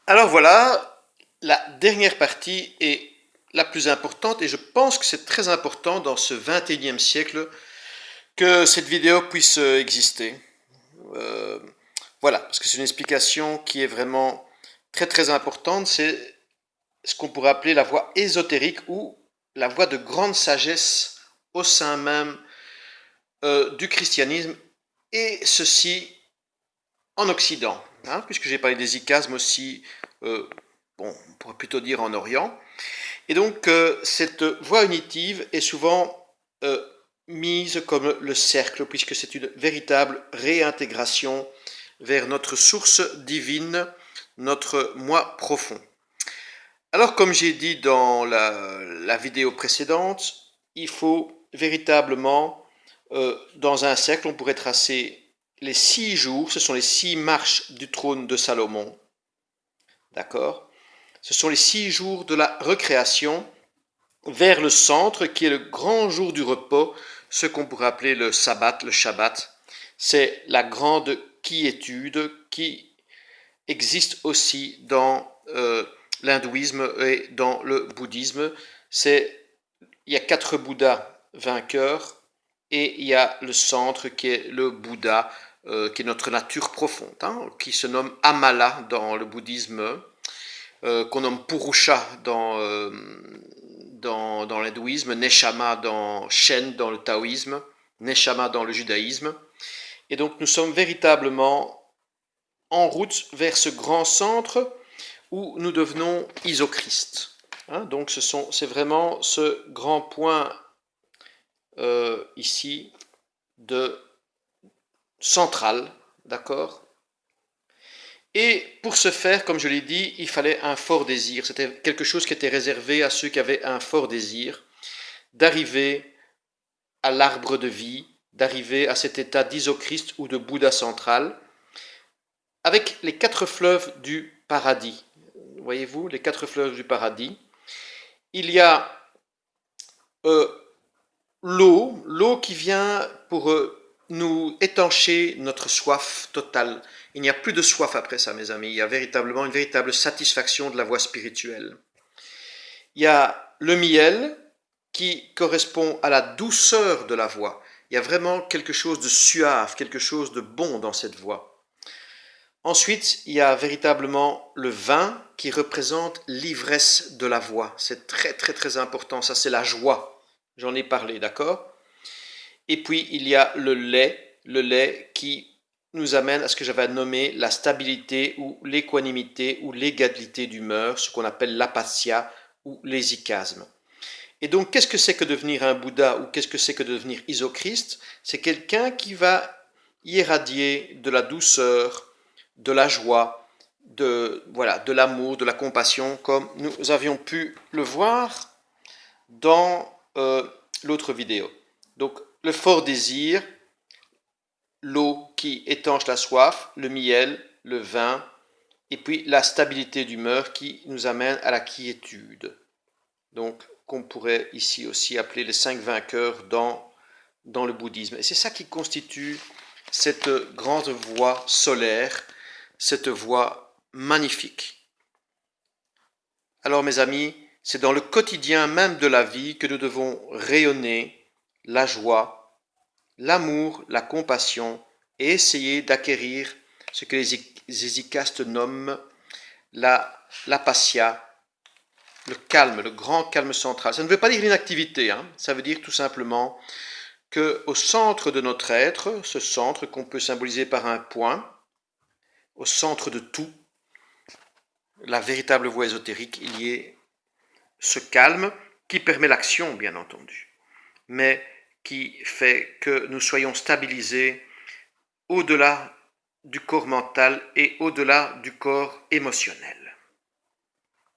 Alors voilà, la dernière partie est la plus importante et je pense que c'est très important dans ce 21e siècle que cette vidéo puisse exister. Euh, voilà, parce que c'est une explication qui est vraiment très très importante. C'est ce qu'on pourrait appeler la voie ésotérique ou la voie de grande sagesse au sein même du christianisme et ceci en Occident, hein, puisque j'ai parlé des icasmes aussi, bon, on pourrait plutôt dire en Orient. Et donc, cette voie unitive est souvent euh, mise comme le cercle, puisque c'est une véritable réintégration vers notre source divine, notre moi profond. Alors, comme j'ai dit dans la vidéo précédente, il faut véritablement, dans un cercle, on pourrait tracer les 6 jours, ce sont les 6 marches du trône de Salomon, d'accord? Ce sont les 6 jours de la recréation vers le centre qui est le grand jour du repos, ce qu'on pourrait appeler le sabbat, le Shabbat. C'est la grande quiétude qui existe aussi dans l'hindouisme et dans le bouddhisme. Il y a 4 Bouddhas vainqueurs et il y a le centre qui est le Bouddha, qui est notre nature profonde, hein, qui se nomme Amala dans le bouddhisme, qu'on nomme Purusha dans l'hindouisme, Neshama dans Shen dans le taoïsme, Neshama dans le judaïsme. Et donc nous sommes véritablement en route vers ce grand centre où nous devenons isochrist. Hein, donc c'est vraiment ce grand point ici de central, d'accord. Et pour ce faire, comme je l'ai dit, il fallait un fort désir. C'était quelque chose qui était réservé à ceux qui avaient un fort désir d'arriver à l'arbre de vie, d'arriver à cet état d'isochrist ou de Bouddha central, avec les 4 fleuves du paradis. Voyez-vous, les 4 fleuves du paradis. Il y a euh, l'eau qui vient pour nous étancher notre soif totale. Il n'y a plus de soif après ça, mes amis. Il y a véritablement une véritable satisfaction de la voie spirituelle. Il y a le miel qui correspond à la douceur de la voix. Il y a vraiment quelque chose de suave, quelque chose de bon dans cette voix. Ensuite, il y a véritablement le vin qui représente l'ivresse de la voix. C'est très très très important, ça c'est la joie. J'en ai parlé, d'accord? Et puis il y a le lait qui nous amène à ce que j'avais nommé la stabilité ou l'équanimité ou l'égalité d'humeur, ce qu'on appelle l'apattia ou l'hésychasme. Et donc, qu'est-ce que c'est que devenir un Bouddha ou qu'est-ce que c'est que devenir isochrist? C'est quelqu'un qui va irradier de la douceur, de la joie, voilà, de l'amour, de la compassion, comme nous avions pu le voir dans l'autre vidéo. Donc, le fort désir, l'eau qui étanche la soif, le miel, le vin, et puis la stabilité d'humeur qui nous amène à la quiétude. Donc, qu'on pourrait ici aussi appeler les 5 vainqueurs dans le bouddhisme. Et c'est ça qui constitue cette grande voie solaire, cette voie magnifique. Alors mes amis, c'est dans le quotidien même de la vie que nous devons rayonner la joie, l'amour, la compassion et essayer d'acquérir ce que les hésicastes nomment l'apasya, le calme, le grand calme central. Ça ne veut pas dire l'inactivité, hein. Ça veut dire tout simplement qu'au centre de notre être, ce centre qu'on peut symboliser par un point, au centre de tout, la véritable voie ésotérique, il y ait ce calme qui permet l'action, bien entendu, mais qui fait que nous soyons stabilisés au-delà du corps mental et au-delà du corps émotionnel.